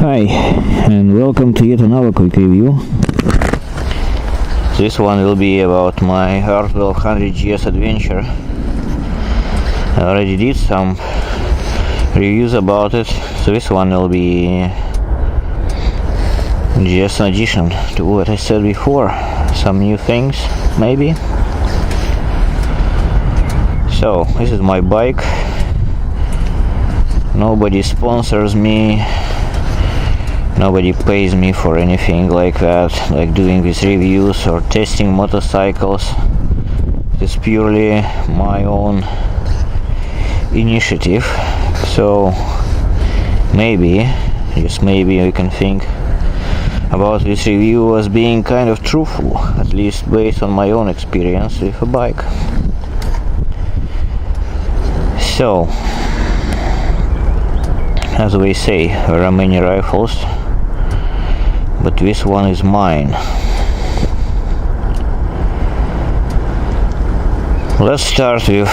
Hi, and welcome to yet another quick review. This one will be about my R1200GS adventure. I already did some reviews about it, so this one will be just an addition to what I said before. Some new things, maybe. So, this is my bike. Nobody sponsors me. Nobody pays me for anything like that, like doing these reviews or testing motorcycles. It's purely my own initiative. So maybe, just maybe, we can think about this review as being kind of truthful, at least based on my own experience with a bike. So, as we say, there are many rifles, but this one is mine. Let's start with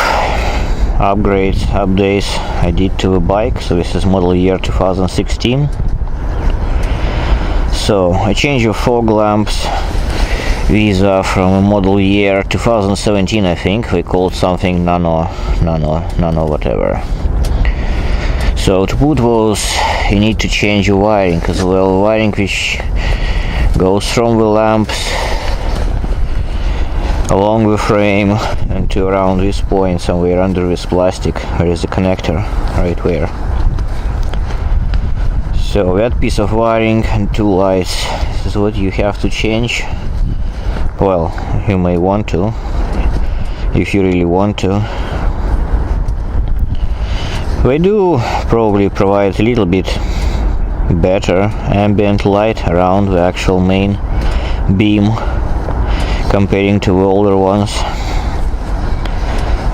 upgrades, updates I did to the bike. So this is model year 2016. So I changed the fog lamps. These are from model year 2017, I think. We called something nano whatever. So to put those, you need to change the wiring, because well, wiring which goes from the lamps along the frame and to around this point somewhere under this plastic there is a connector right there. So that piece of wiring and two lights, this is what you have to change. Well, you may want to, if you really want to. They do probably provide a little bit better ambient light around the actual main beam comparing to the older ones,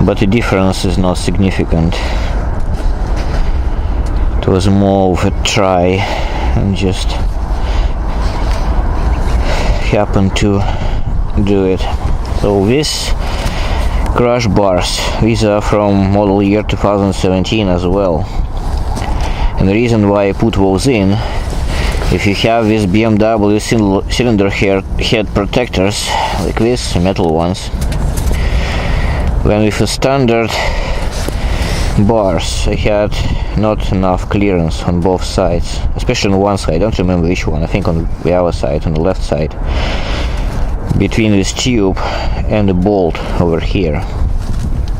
but the difference is not significant. It was more of a try and just happened to do it. So this crash bars, these are from model year 2017 as well, and the reason why I put those in, if you have these BMW cylinder head protectors like this, metal ones, then with the standard bars I had not enough clearance on both sides, especially on one side, I don't remember which one, I think on the other side, on the left side, between this tube and the bolt over here.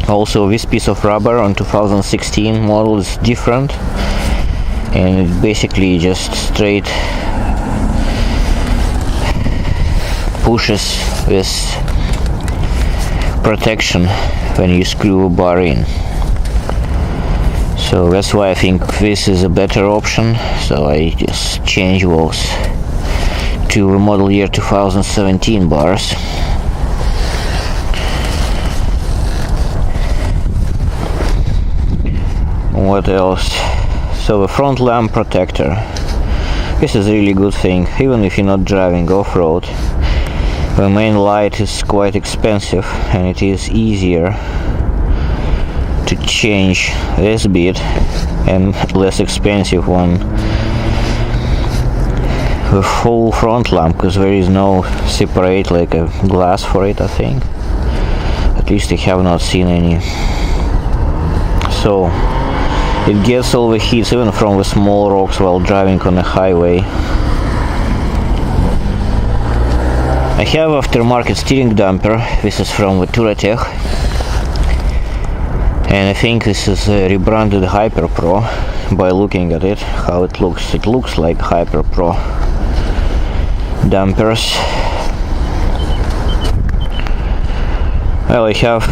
Also, this piece of rubber on 2016 model is different, and it basically just straight pushes this protection when you screw a bar in. So that's why I think this is a better option. So I just change those to the model year 2017 bars. What else? So the front lamp protector. This is a really good thing, even if you're not driving off-road. The main light is quite expensive, and it is easier to change this bit and less expensive one, the full front lamp, because there is no separate like a glass for it, I think. At least I have not seen any. So it gets all the heat even from the small rocks while driving on a highway. I have aftermarket steering damper. This is from the Touratech, and I think this is a rebranded Hyper Pro. By looking at it, how it looks like Hyper Pro dampers. Well, I have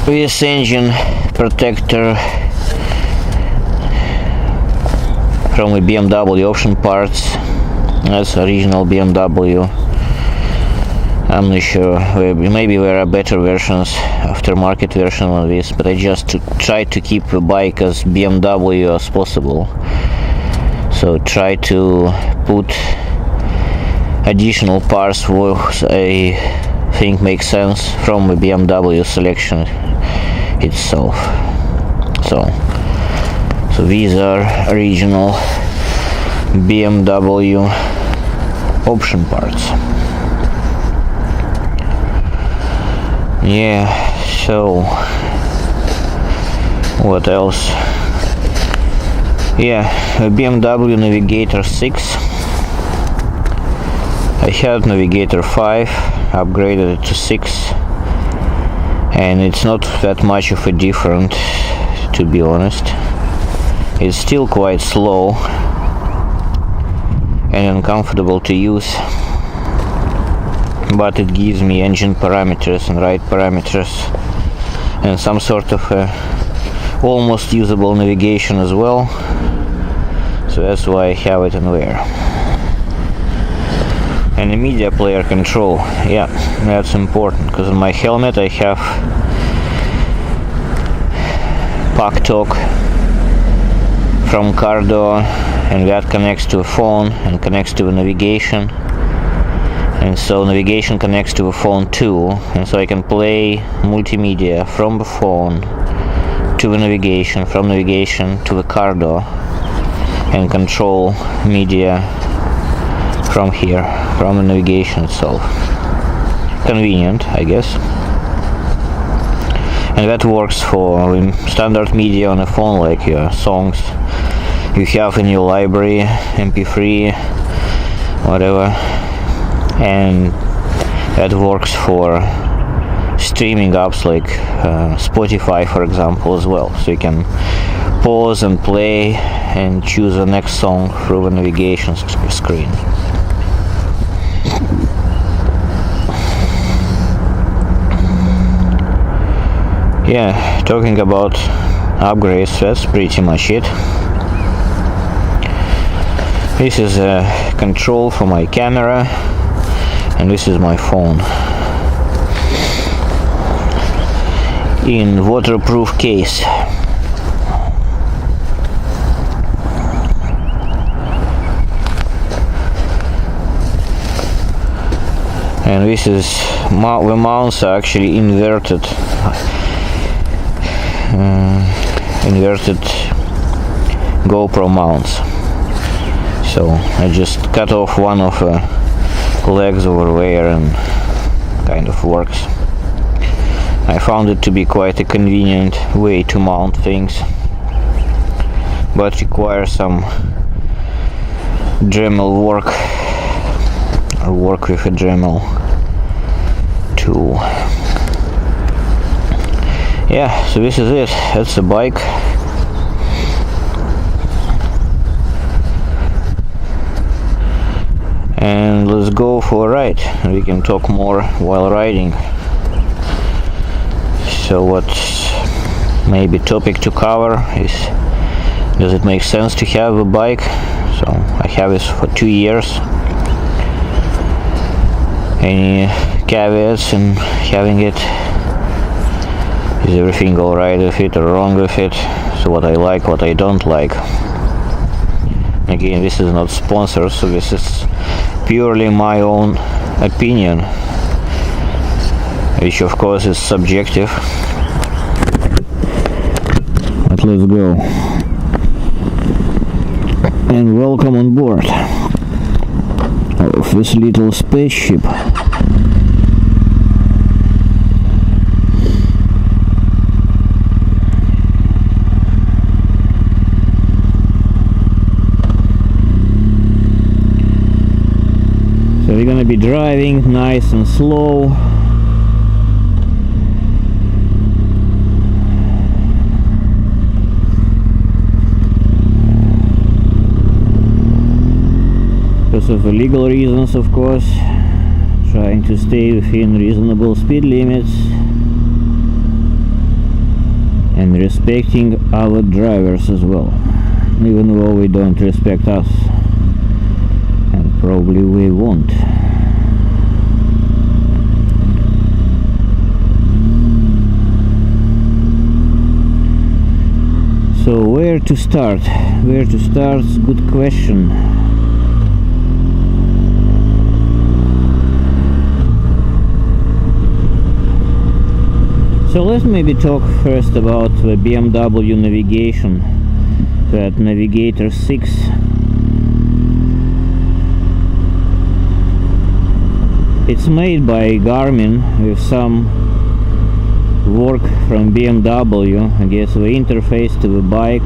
this engine protector from the BMW option parts. That's original BMW. I'm not sure, maybe there are better versions, aftermarket version of this, but I just try to keep the bike as BMW as possible. So try to put additional parts which I think makes sense from the BMW selection itself. So So these are original BMW option parts. Yeah, so what else? Yeah, a BMW Navigator 6. I had Navigator 5, upgraded it to 6, and it's not that much of a difference, to be honest. It's still quite slow and uncomfortable to use, but it gives me engine parameters and ride parameters and some sort of almost usable navigation as well, so that's why I have it in there. And the media player control, yeah, that's important, because on my helmet I have Puck Talk from Cardo, and that connects to a phone and connects to the navigation, and so navigation connects to the phone too, and so I can play multimedia from the phone to the navigation, from navigation to the Cardo, and control media from here, from the navigation itself. Convenient, I guess. And that works for standard media on a phone, like your songs you have in your library, MP3, whatever. And that works for streaming apps like Spotify, for example, as well. So you can pause and play and choose the next song through the navigation screen. Yeah, talking about upgrades, that's pretty much it. This is a control for my camera, and this is my phone in waterproof case. And this is the mounts are actually inverted GoPro mounts. So I just cut off one of the legs over there and kind of works. I found it to be quite a convenient way to mount things, but requires some Dremel work, or work with a Dremel tool. Yeah, so this is it. That's the bike. And let's go for a ride. We can talk more while riding. So what maybe topic to cover is, does it make sense to have a bike? So I have this for 2 years. Any caveats in having it? Is everything alright with it or wrong with it? So what I like, what I don't like. Again, this is not sponsored, so this is purely my own opinion, which of course is subjective. But let's go. And welcome on board of this little spaceship. So we're gonna be driving nice and slow. Because of legal reasons, of course, trying to stay within reasonable speed limits and respecting our drivers as well, even though we don't respect us. Probably we won't. So where to start? Where to start? Good question. So let's maybe talk first about the BMW navigation. that Navigator 6. It's made by Garmin with some work from BMW. I guess the interface to the bike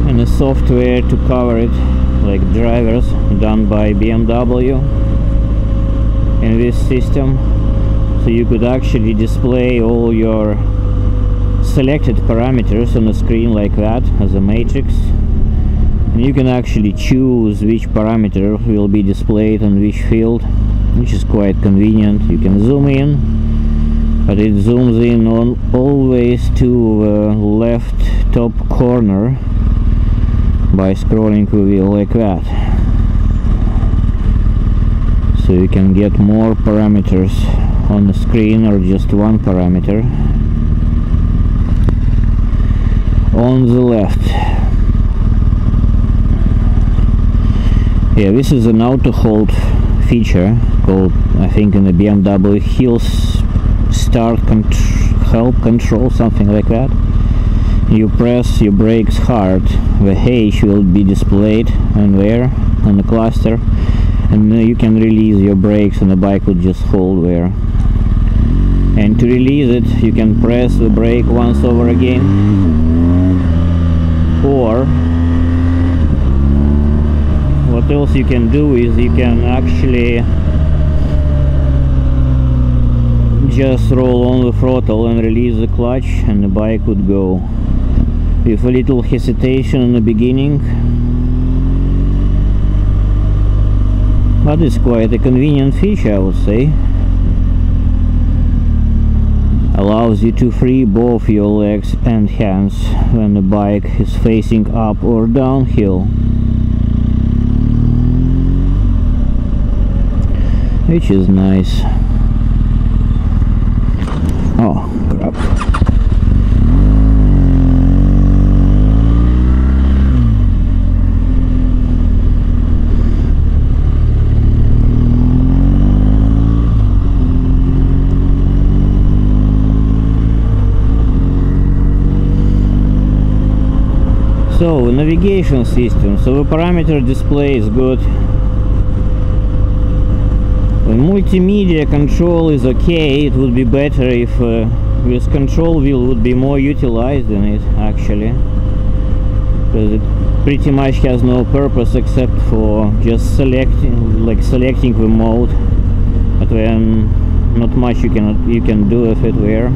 and the software to cover it, like drivers, done by BMW in this system. So you could actually display all your selected parameters on the screen like that as a matrix, and you can actually choose which parameter will be displayed on which field, which is quite convenient. You can zoom in, but it zooms in on always to the left top corner by scrolling the wheel like that. So you can get more parameters on the screen or just one parameter on the left. Yeah, this is an auto hold feature called, I think in the BMW, hill start help control, something like that. You press your brakes hard, the H will be displayed on there on the cluster, and you can release your brakes and the bike will just hold there. And to release it, you can press the brake once over again, or what else you can do is you can actually just roll on the throttle and release the clutch, and the bike would go with a little hesitation in the beginning, but it's quite a convenient feature, I would say. Allows you to free both your legs and hands when the bike is facing up or downhill, which is nice. Oh crap. So, navigation system. So the parameter display is good. The multimedia control is okay. It would be better if this control wheel would be more utilized in it, actually, because it pretty much has no purpose except for just selecting the mode, but then not much you can do with it there.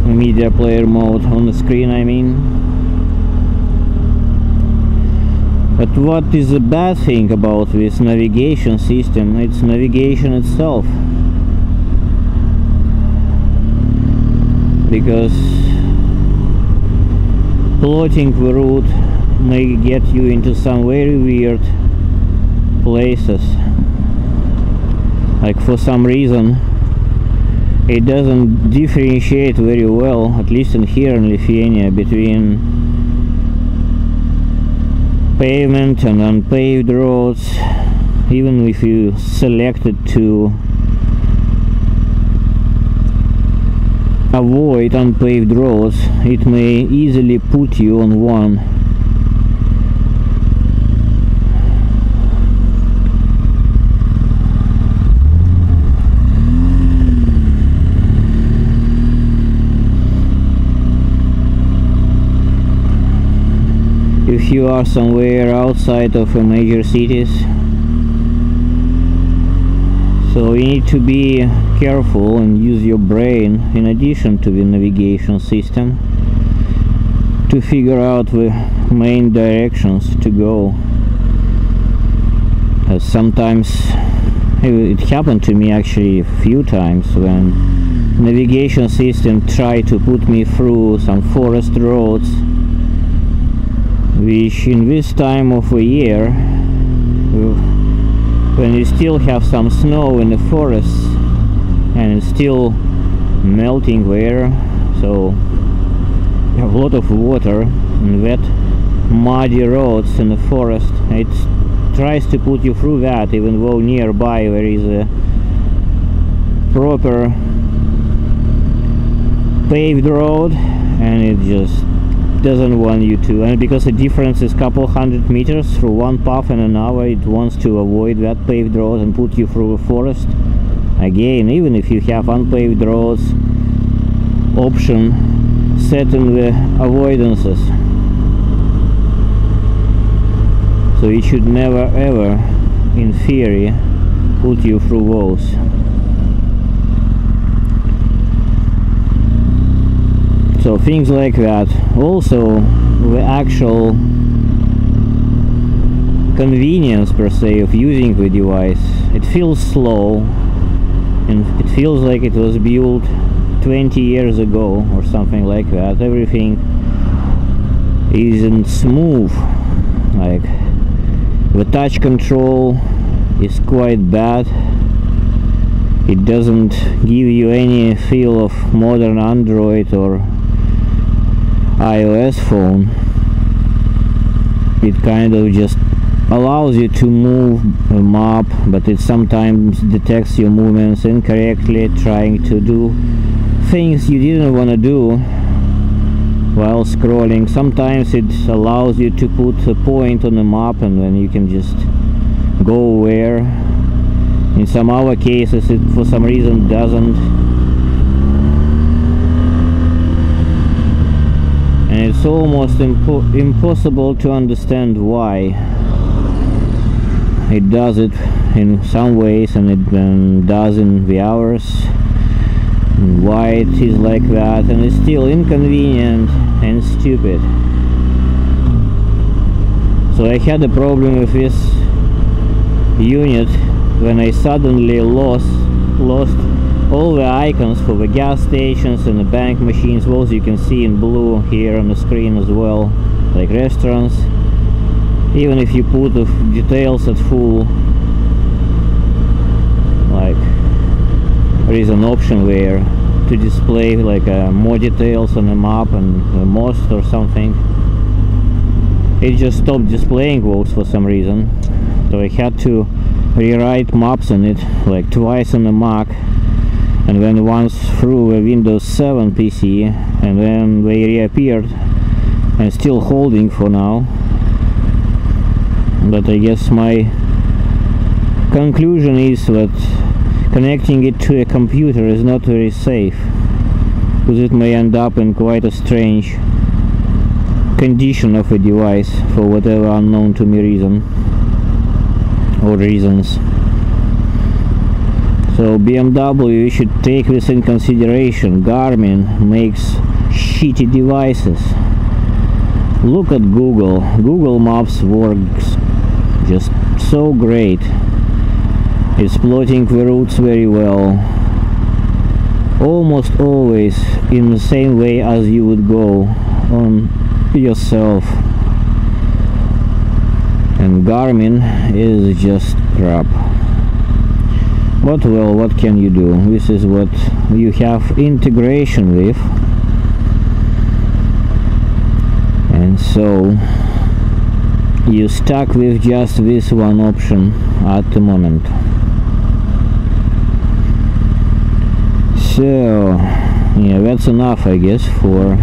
Media player mode on the screen, I mean. But what is the bad thing about this navigation system? It's navigation itself, because plotting the route may get you into some very weird places. Like, for some reason it doesn't differentiate very well, at least in here in Lithuania, between pavement and unpaved roads. Even if you select it to avoid unpaved roads, it may easily put you on one. If you are somewhere outside of major cities. So you need to be careful and use your brain in addition to the navigation system to figure out the main directions to go. Sometimes it happened to me actually a few times when navigation system tried to put me through some forest roads, which in this time of the year, when you still have some snow in the forests and it's still melting there, so you have a lot of water and wet muddy roads in the forest. It tries to put you through that, even though nearby there is a proper paved road and it just doesn't want you to, and because the difference is couple hundred meters through one path and another, it wants to avoid that paved road and put you through a forest. Again, even if you have unpaved roads option set in the avoidances, so it should never ever in theory put you through those. So things like that. Also the actual convenience per se of using the device, it feels slow and it feels like it was built 20 years ago or something like that. Everything isn't smooth, like the touch control is quite bad. It doesn't give you any feel of modern Android or iOS phone. It kind of just allows you to move a map, but it sometimes detects your movements incorrectly, trying to do things you didn't want to do while scrolling. Sometimes it allows you to put a point on the map and then you can just go where. In some other cases it for some reason doesn't, and it's almost impossible to understand why. It does it in some ways and it does in the others, and why it is like that, and it's still inconvenient and stupid. So I had a problem with this unit when I suddenly lost all the icons for the gas stations and the bank machines. Those you can see in blue here on the screen as well, like restaurants. Even if you put the details at full, like there is an option there to display like more details on the map and most or something, it just stopped displaying those for some reason. So I had to rewrite maps on it like twice on the Mac, and then once through a Windows 7 PC, and then they reappeared and still holding for now. But I guess my conclusion is that connecting it to a computer is not very safe, because it may end up in quite a strange condition of a device for whatever unknown to me reason or reasons. So BMW should take this in consideration. Garmin makes shitty devices. Look at Google. Google Maps works just so great. It's plotting the routes very well, almost always in the same way as you would go on yourself. And Garmin is just crap. But well, what can you do? This is what you have integration with, and so you're stuck with just this one option at the moment. So yeah, that's enough I guess for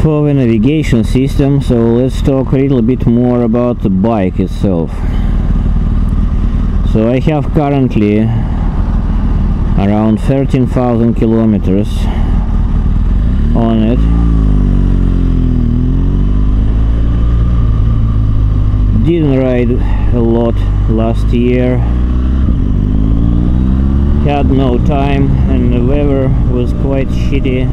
the navigation system. So let's talk a little bit more about the bike itself. So I have currently around 13,000 kilometers on it. Didn't ride a lot last year, had no time, and the weather was quite shitty.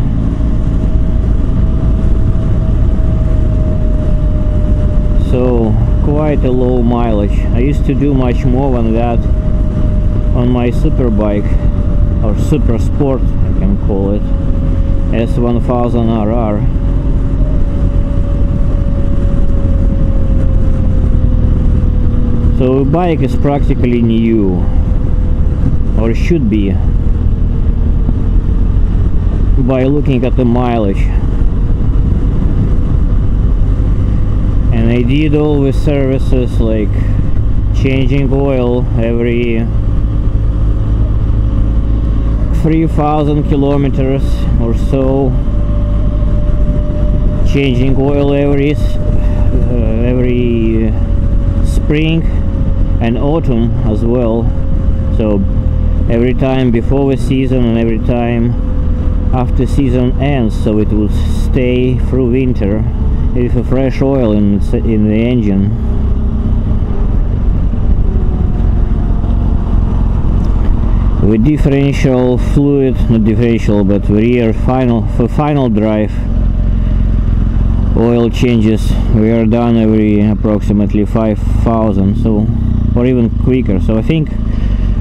So quite a low mileage. I used to do much more than that on my super bike, or super sport I can call it, S1000RR. So the bike is practically new, or should be, by looking at the mileage. And I did all the services like changing oil every 3,000 kilometers or so, changing oil every spring and autumn as well. So every time before the season and every time after season ends, so it will stay through winter with a fresh oil in the engine. With differential fluid, not differential, but rear final drive oil changes we are done every approximately 5,000, so, or even quicker. So I think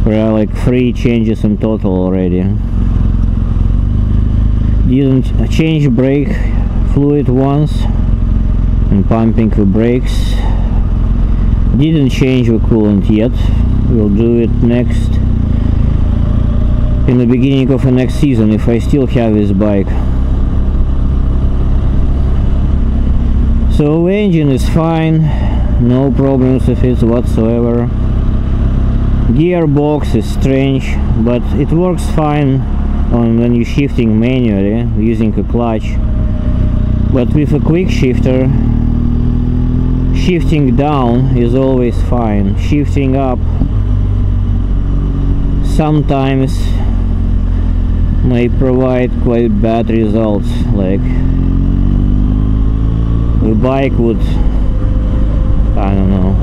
there are like 3 changes in total already. Didn't change brake fluid once and pumping the brakes. Didn't change the coolant yet. We'll do it next in the beginning of the next season if I still have this bike. So the engine is fine, no problems with it whatsoever. Gearbox is strange, but it works fine when you're shifting manually using a clutch. But with a quick shifter, shifting down is always fine. Shifting up sometimes may provide quite bad results, like the bike would, I don't know,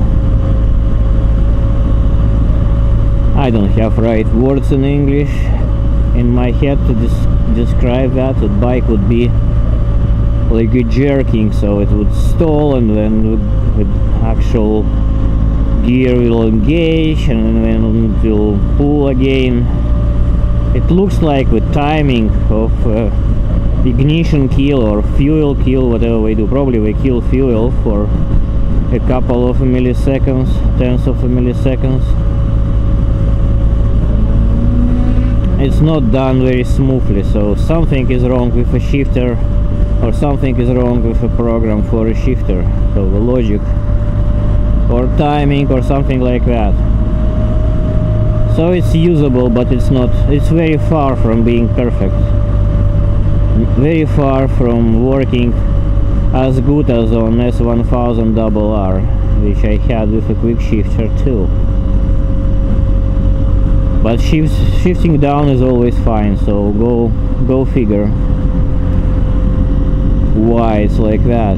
I don't have right words in English in my head to describe that. The bike would be like a jerking, so it would stall and then the actual gear will engage and then it will pull again. It looks like the timing of ignition kill or fuel kill, whatever we do. Probably we kill fuel for a couple of milliseconds, tenths of a milliseconds. It's not done very smoothly, so something is wrong with a shifter or something is wrong with a program for a shifter, so the logic or timing or something like that. So it's usable, but it's very far from being perfect, very far from working as good as on S1000RR, which I had with a quick shifter too. But shifting down is always fine, so go figure why it's like that.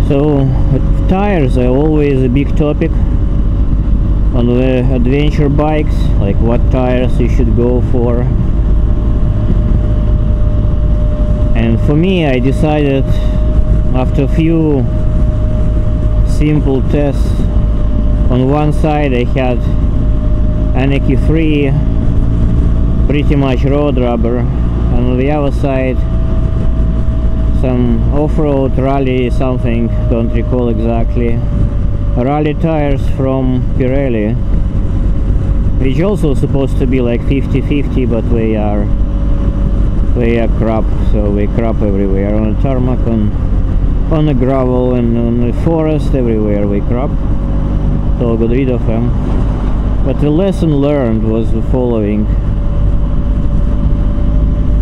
So tires are always a big topic on the adventure bikes, like what tires you should go for. And for me, I decided after a few simple tests, on one side I had Anarchy 3, pretty much road rubber, and on the other side some off-road rally something, don't recall exactly, rally tires from Pirelli, which also supposed to be like 50-50, but they are crap, so they crap everywhere, on the tarmac, on the gravel and on the forest, everywhere they crap, so I got rid of them. But the lesson learned was the following: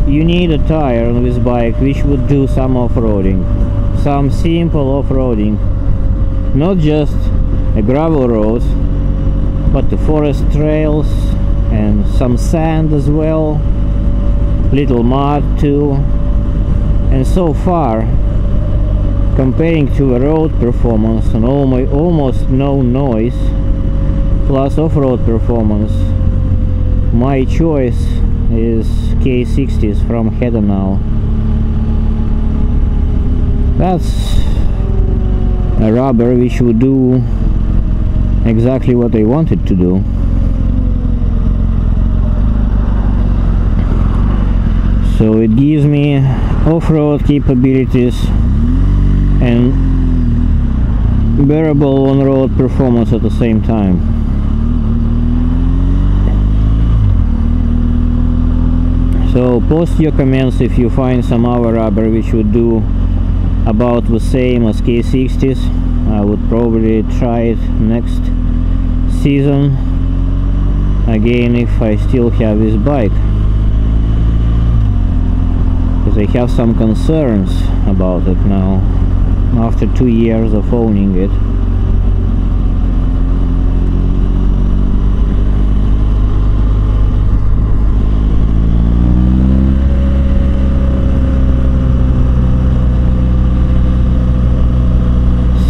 you need a tire on this bike which would do some off-roading, some simple off-roading, not just a gravel roads, but the forest trails and some sand as well, little mud too. And so far, comparing to a road performance and almost no noise plus off-road performance, my choice is K60s from Ergonomics. That's a rubber which would do exactly what I wanted to do. So it gives me off-road capabilities and bearable on-road performance at the same time. So post your comments if you find some other rubber which would do about the same as K60s. I would probably try it next season again if I still have this bike, because I have some concerns about it now after 2 years of owning it.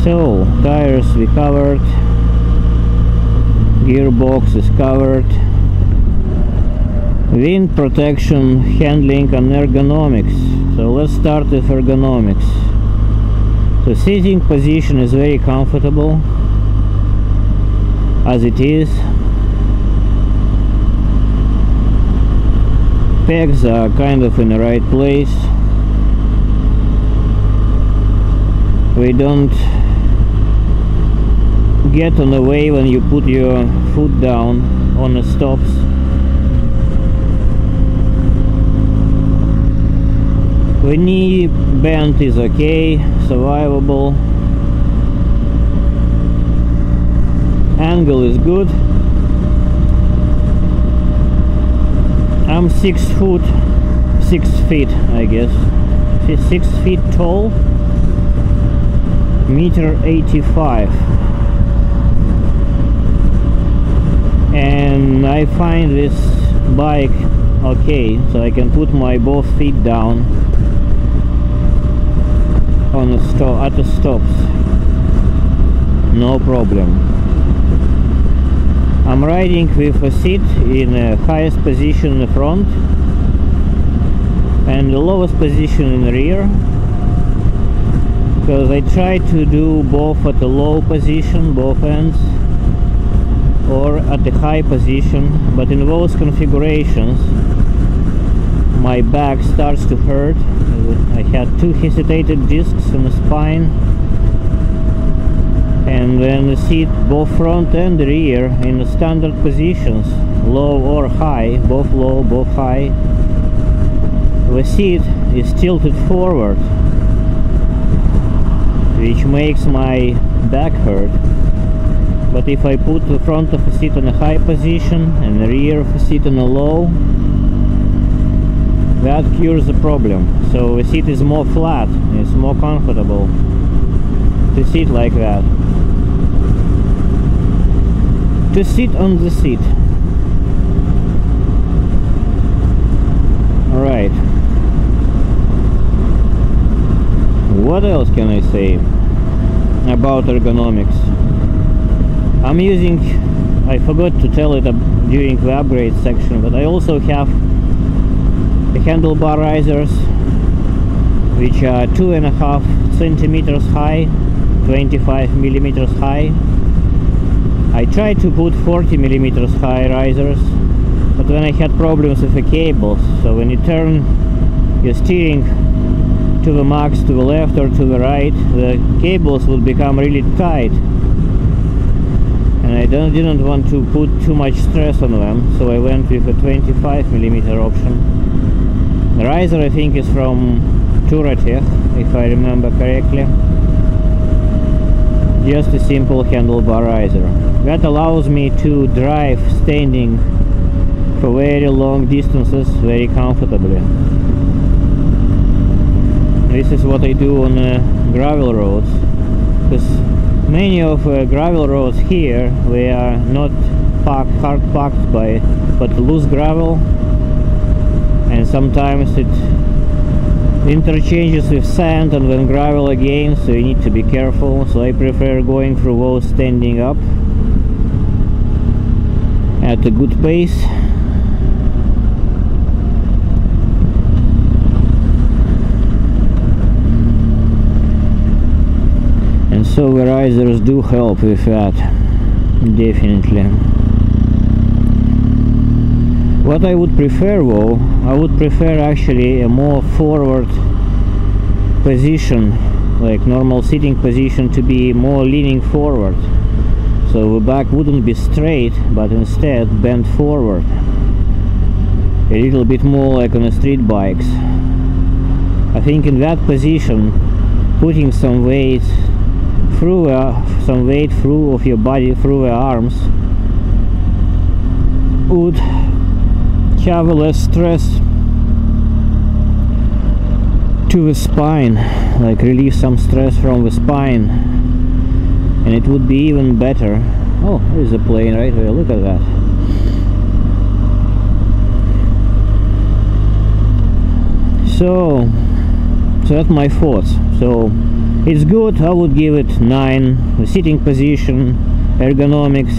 So, tires we covered, gearbox is covered, wind protection, handling and ergonomics. So let's start with ergonomics. The sitting position is very comfortable as it is. Pegs are kind of in the right place. We don't get on the way when you put your foot down on the stops. The knee bend is okay, survivable. Angle is good. I'm 6 feet, I guess. 6 feet tall, 1.85 m. And I find this bike okay, so I can put my both feet down on the at the stops, no problem. I'm riding with a seat in the highest position in the front and the lowest position in the rear, because I try to do both at the low position, both ends, or at the high position, but in those configurations my back starts to hurt. I had 2 hesitated discs in the spine, and then the seat, both front and rear, in the standard positions, low or high, both low, both high, the seat is tilted forward, which makes my back hurt. But if I put the front of the seat in a high position and the rear of the seat in a low, that cures the problem. So the seat is more flat, it's more comfortable to sit like that. To sit on the seat. Alright. What else can I say about ergonomics? I'm using, I forgot to tell it during the upgrade section, but I also have the handlebar risers, which are 2.5 centimeters high, 25 millimeters high. I tried to put 40 millimeters high risers, but then I had problems with the cables. So when you turn your steering to the max, to the left or to the right, the cables would become really tight. And I didn't want to put too much stress on them, so I went with a 25 millimeter option. The riser, I think, is from Touratech, if I remember correctly. Just a simple handlebar riser. That allows me to drive standing for very long distances very comfortably. This is what I do on gravel roads, because many of gravel roads here, we are not hard packed but loose gravel, and sometimes it interchanges with sand and then gravel again, so you need to be careful. So I prefer going through those standing up at a good pace. And so the risers do help with that, definitely. What I would prefer though, I would prefer actually a more forward position, like normal sitting position, to be more leaning forward. So the back wouldn't be straight, but instead bent forward. a little bit more like on the street bikes. I think in that position, putting some weight through of your body through the arms would have less stress to the spine, like relieve some stress from the spine, and it would be even better. Oh, there's a plane right there, look at that. So that's my thoughts. So it's good. I would give it 9. The sitting position, ergonomics,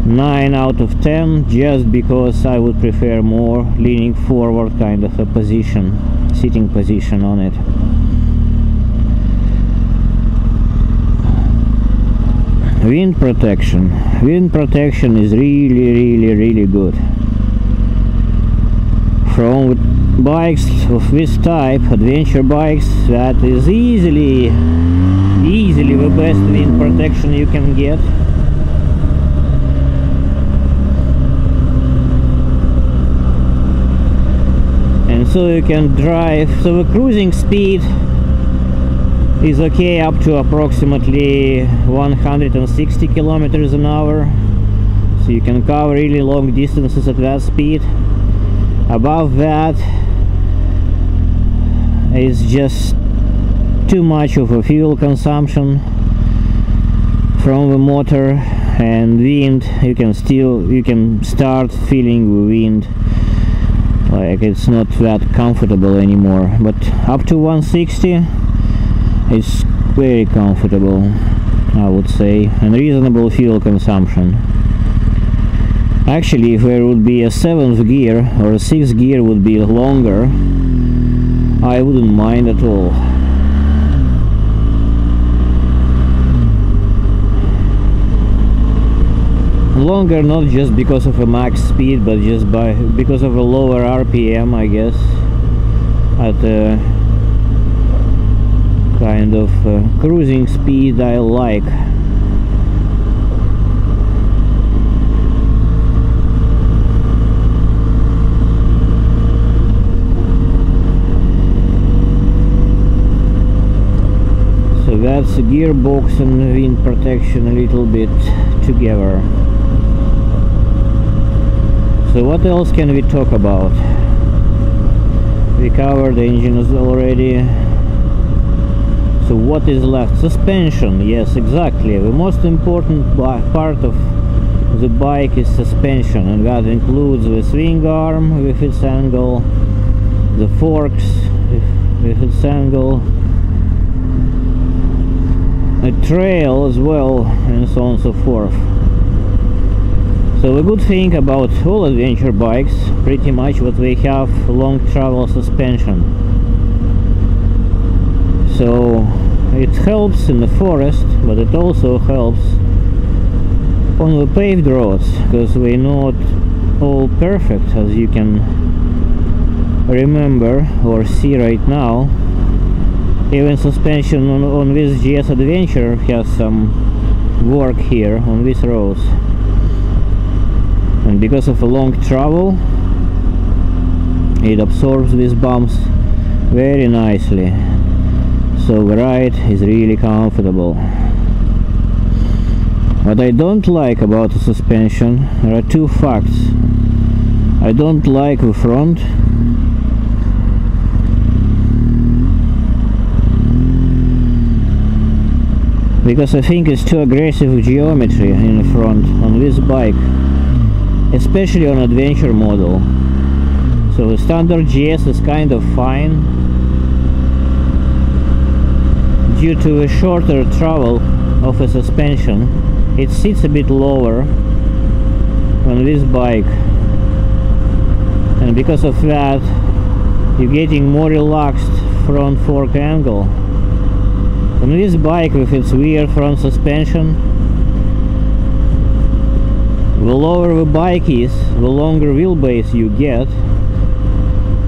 9 out of 10, just because I would prefer more leaning forward kind of a position, sitting position on it. Wind protection. Wind protection is really good. From bikes of this type, adventure bikes, that is easily the best wind protection you can get. And so you can drive, so the cruising speed is okay up to approximately 160 kilometers an hour, so you can cover really long distances at that speed. Above that is just too much of a fuel consumption from the motor, and wind, you can start feeling the wind, like it's not that comfortable anymore. But up to 160 it's very comfortable, I would say, and reasonable fuel consumption. Actually, if there would be a 7th gear or a 6th gear would be longer, I wouldn't mind at all. Longer not just because of a max speed, but just because of a lower RPM, I guess, at a kind of cruising speed I like. So that's the gearbox and wind protection a little bit together. So what else can we talk about? We covered the engines already. So what is left? Suspension. Yes, exactly. The most important part of the bike is suspension, and that includes the swing arm with its angle, the forks with its angle, a trail as well, and so on and so forth. So the good thing about all adventure bikes, pretty much what they have, long travel suspension. So it helps in the forest, but it also helps on the paved roads, because we're not all perfect, as you can remember or see right now. Even suspension on this GS Adventure has some work here on these roads. And because of a long travel, it absorbs these bumps very nicely, so the ride is really comfortable. What I don't like about the suspension, there are two facts. I don't like the front, because I think it's too aggressive geometry in the front on this bike, especially on adventure model. So the standard GS is kind of fine due to a shorter travel of a suspension. It sits a bit lower on this bike, and because of that you're getting more relaxed front fork angle. On this bike with its weird front suspension, the lower the bike is, the longer wheelbase you get,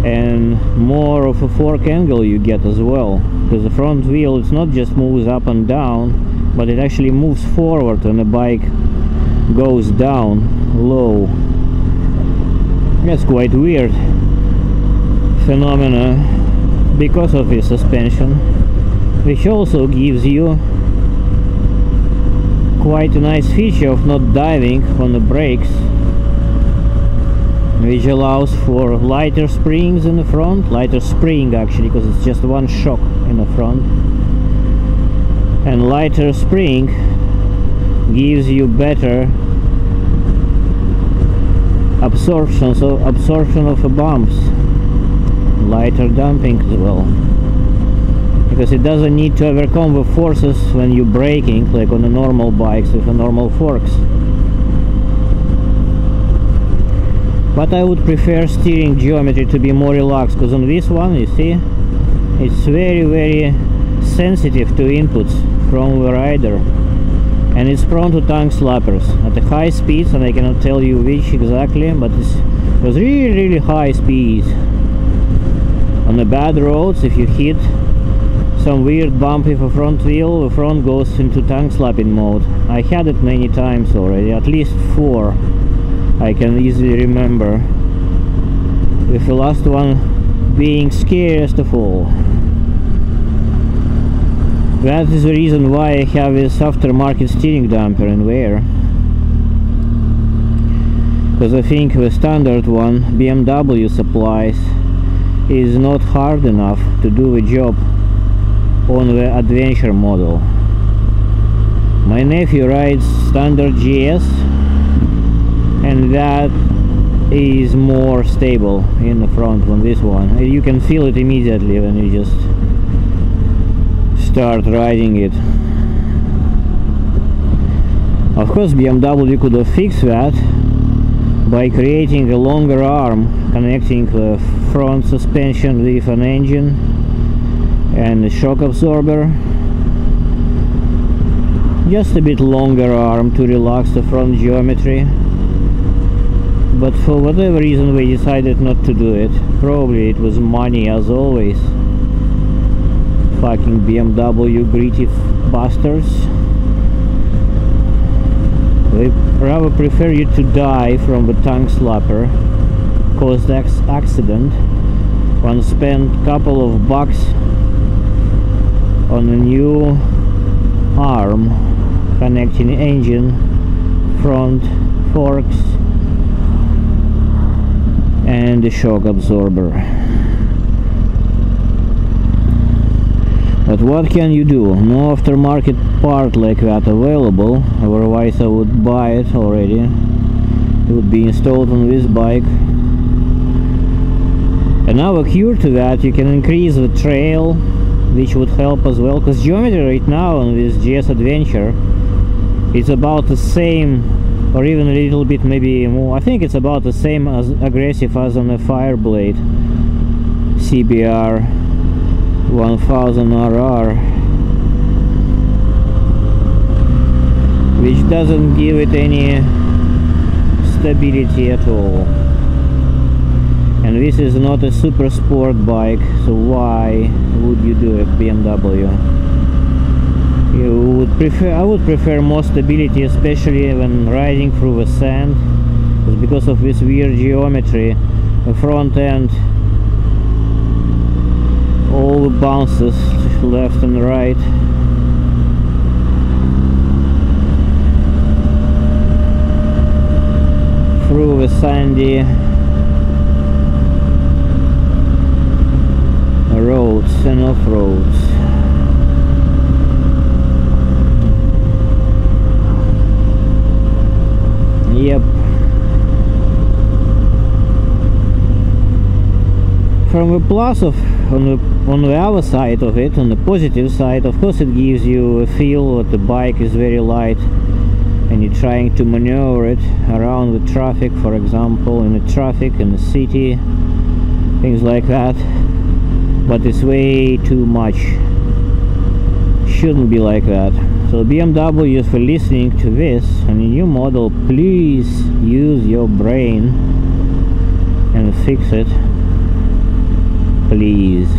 and more of a fork angle you get as well, because the front wheel, it's not just moves up and down, but it actually moves forward when the bike goes down low. That's quite weird phenomena because of this suspension, which also gives you quite a nice feature of not diving on the brakes, which allows for lighter springs in the front, lighter spring actually, because it's just one shock in the front, and lighter spring gives you better absorption of the bumps, lighter damping as well, because it doesn't need to overcome the forces when you're braking like on the normal bikes with the normal forks. But I would prefer steering geometry to be more relaxed, because on this one, you see, it's very sensitive to inputs from the rider, and it's prone to tongue slappers at the high speeds, and I cannot tell you which exactly, but it was really high speeds. On the bad roads, if you hit some weird bump with a front wheel, the front goes into tongue slapping mode. I had it many times already, at least 4 I can easily remember, with the last one being scariest of all. That is the reason why I have this aftermarket steering damper in there, because I think the standard one BMW supplies is not hard enough to do the job on the adventure model. My nephew rides standard GS, and that is more stable in the front than this one. You can feel it immediately when you just start riding it. Of course, BMW could have fixed that by creating a longer arm connecting the front suspension with an engine and a shock absorber. Just a bit longer arm to relax the front geometry, but for whatever reason we decided not to do it. Probably it was money, as always. Fucking BMW greedy bastards. They rather prefer you to die from the tongue slapper caused accident than spend a couple of bucks on a new arm connecting engine, front, forks and the shock absorber. But what can you do? No aftermarket part like that available, otherwise I would buy it already. It would be installed on this bike. And now a cure to that, you can increase the trail, which would help as well, because geometry right now on this GS Adventure, it's about the same, or even a little bit maybe more. I think it's about the same as aggressive as on the Fireblade CBR 1000RR, which doesn't give it any stability at all. And this is not a super sport bike, so why would you do it, BMW? I would prefer more stability, especially when riding through the sand, because of this weird geometry. The front end, all the bounces left and right. Through the sandy roads and off-roads. Yep. From the plus of on the other side of it, on the positive side, of course it gives you a feel that the bike is very light and you're trying to maneuver it around the traffic, for example, in the traffic in the city, things like that. But it's way too much. Shouldn't be like that. So BMW, if you're listening to this and a new model, please use your brain and fix it, please.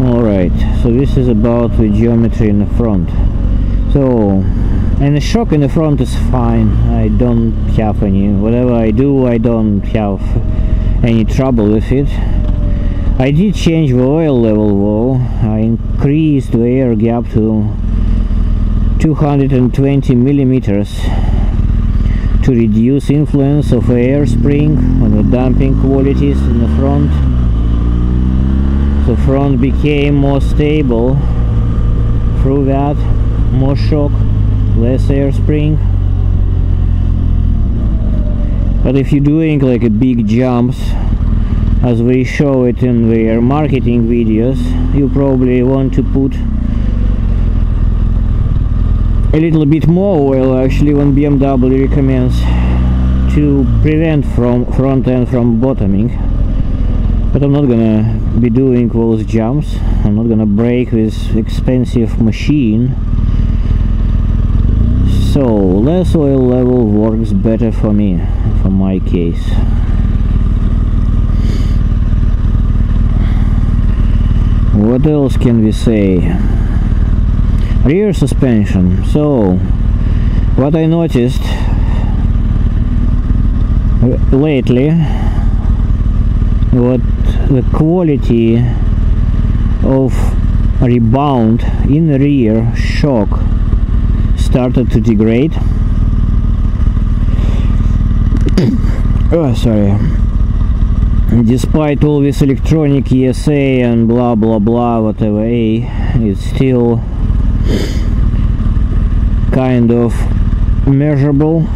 Alright, so this is about the geometry in the front. So And the shock in the front is fine. I don't have any, whatever I do, I don't have any trouble with it. I did change the oil level though. I increased the air gap to 220 millimeters to reduce influence of air spring on the damping qualities in the front. The front became more stable through that, more shock, less air spring. But if you're doing like a big jumps, as we show it in their marketing videos, you probably want to put a little bit more oil, actually, when BMW recommends, to prevent from front end from bottoming. But I'm not gonna be doing those jumps. I'm not gonna break this expensive machine. So less oil level works better for me, for my case. What else can we say? Rear suspension. So what I noticed lately, what the quality of rebound in the rear shock started to degrade. Oh, sorry. Despite all this electronic ESA and blah blah blah whatever it's still kind of measurable.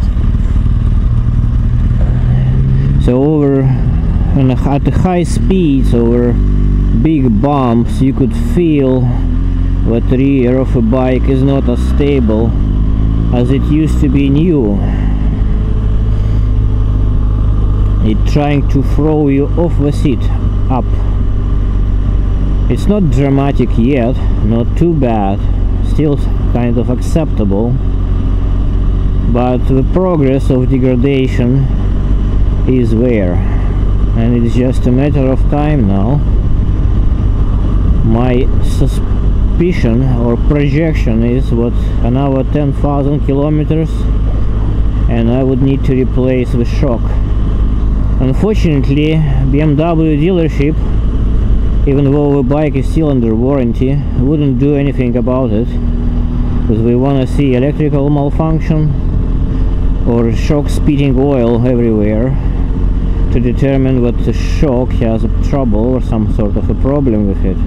So over and at the high speeds, over big bumps, you could feel that the rear of a bike is not as stable as it used to be new. It's trying to throw you off the seat up. It's not dramatic yet, not too bad, still kind of acceptable, but the progress of degradation is there, and it's just a matter of time now. My suspicion or projection is what, another 10,000 kilometers and I would need to replace the shock. Unfortunately, BMW dealership, even though the bike is still under warranty, wouldn't do anything about it, because we want to see electrical malfunction or shock spitting oil everywhere to determine what the shock has a trouble or some sort of a problem with it.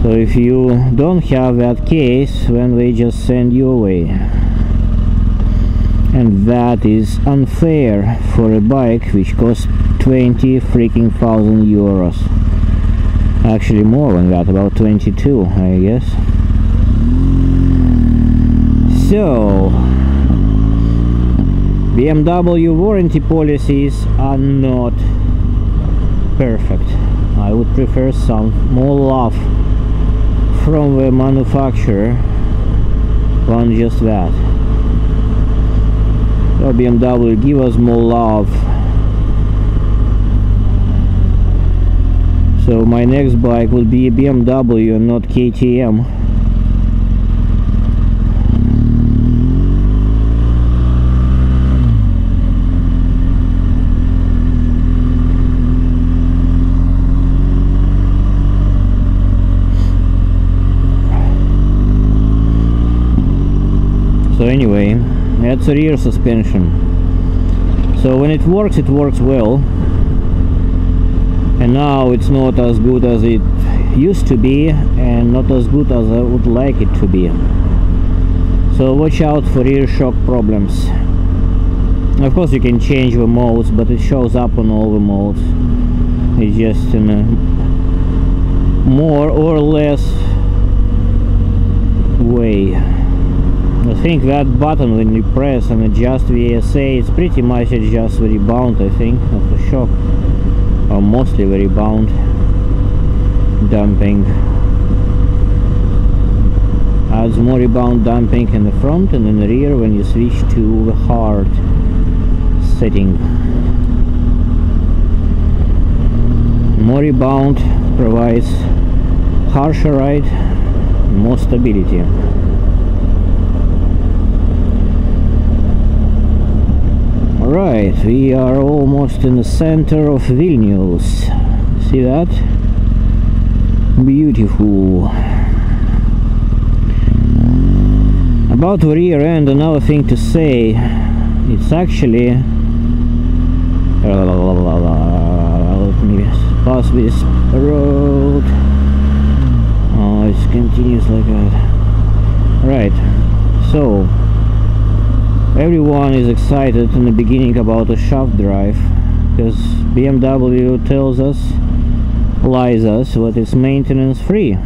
So if you don't have that case, then they just send you away. And that is unfair for a bike which costs 20 freaking thousand euros. Actually more than that, about 22, I guess. So BMW warranty policies are not perfect. I would prefer some more love from the manufacturer than just that. So BMW, give us more love. So my next bike will be a BMW and not KTM. So anyway, that's a rear suspension. So when it works well, and now it's not as good as it used to be and not as good as I would like it to be. So watch out for rear shock problems. Of course you can change the modes, but it shows up on all the modes. It's just in a more or less way. I think that button when you press and adjust the ESA, it's pretty much adjusts the rebound, I think, of the shock, or mostly the rebound damping. Adds more rebound damping in the front and in the rear when you switch to the hard setting. More rebound provides harsher ride, more stability. Right, we are almost in the center of Vilnius. See that? Beautiful. About the rear end, another thing to say, it's actually let me pass this road. Oh, it continues like that. Right, so everyone is excited in the beginning about the shaft drive, because BMW tells us, lies us, that it's maintenance free.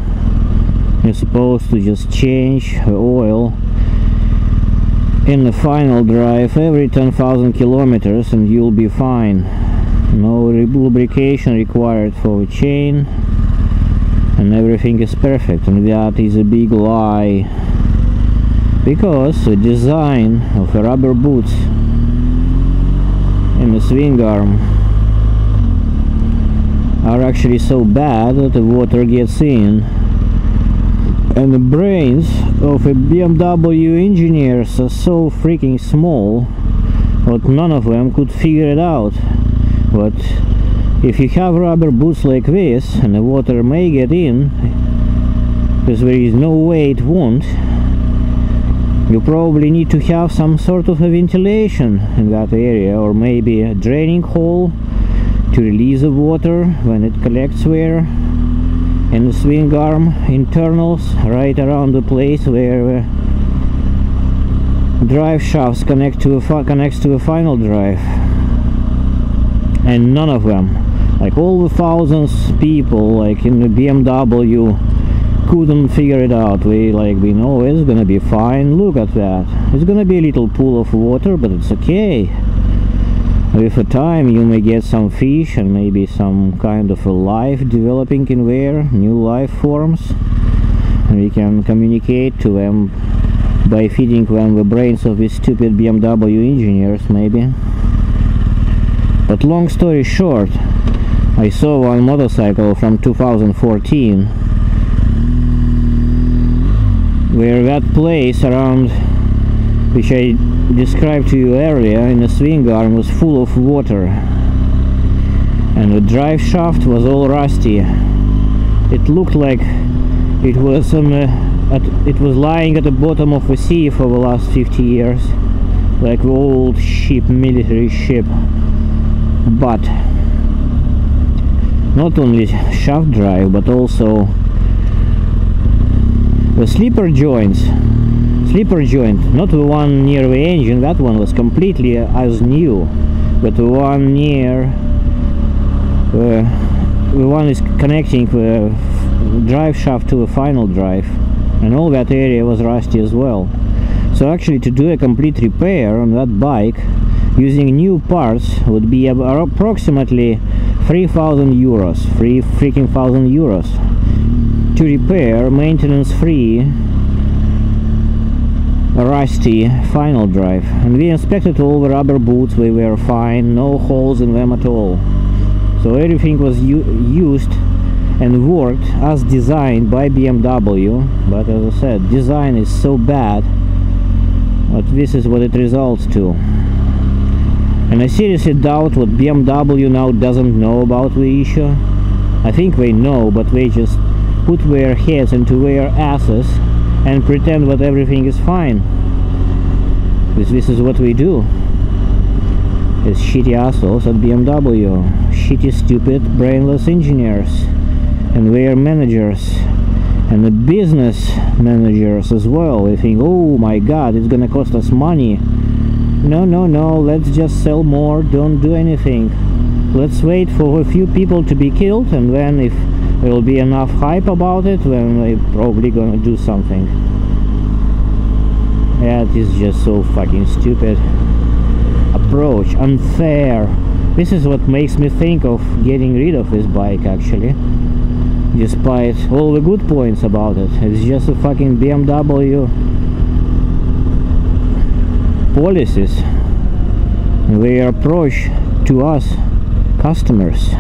You're supposed to just change the oil in the final drive every 10,000 kilometers and you'll be fine. No lubrication required for the chain and everything is perfect, and that is a big lie, because the design of the rubber boots in the swing arm are actually so bad that the water gets in, and the brains of the BMW engineers are so freaking small that none of them could figure it out. But if you have rubber boots like this, and the water may get in, because there is no way it won't, you probably need to have some sort of a ventilation in that area, or maybe a draining hole to release the water when it collects there in the swing arm internals, right around the place where drive shafts connects to a final drive. And none of them, like all the thousands people like in the BMW, couldn't figure it out. We know it's gonna be fine. Look at that, it's gonna be a little pool of water, but it's okay. With the time you may get some fish and maybe some kind of a life developing in there, new life forms, and we can communicate to them by feeding them the brains of these stupid BMW engineers, maybe. But long story short, I saw one motorcycle from 2014 where that place around, which I described to you earlier, in the swing arm was full of water, and the drive shaft was all rusty. It looked like it was lying at the bottom of the sea for the last 50 years, like the old ship, military ship. But not only shaft drive, but also the slipper joint, not the one near the engine, that one was completely as new, but the one near the one is connecting the drive shaft to the final drive, and all that area was rusty as well. So actually to do a complete repair on that bike using new parts would be approximately 3,000 euros, €3,000 to repair maintenance free rusty final drive. And we inspected all the rubber boots, they were fine, no holes in them at all. So everything was used and worked as designed by BMW, but as I said, design is so bad that this is what it results to. And I seriously doubt what BMW now doesn't know about the issue. I think they know, but they just put their heads into their asses and pretend that everything is fine. This is what we do. It's shitty assholes at BMW, shitty, stupid, brainless engineers and their managers, and the business managers as well. They think, oh my god, it's gonna cost us money. No, let's just sell more, don't do anything. Let's wait for a few people to be killed, and then if there will be enough hype about it, then they're probably gonna do something. That is just so fucking stupid approach, unfair. This is what makes me think of getting rid of this bike, actually, despite all the good points about it. It's just a fucking BMW policies, their approach to us customers.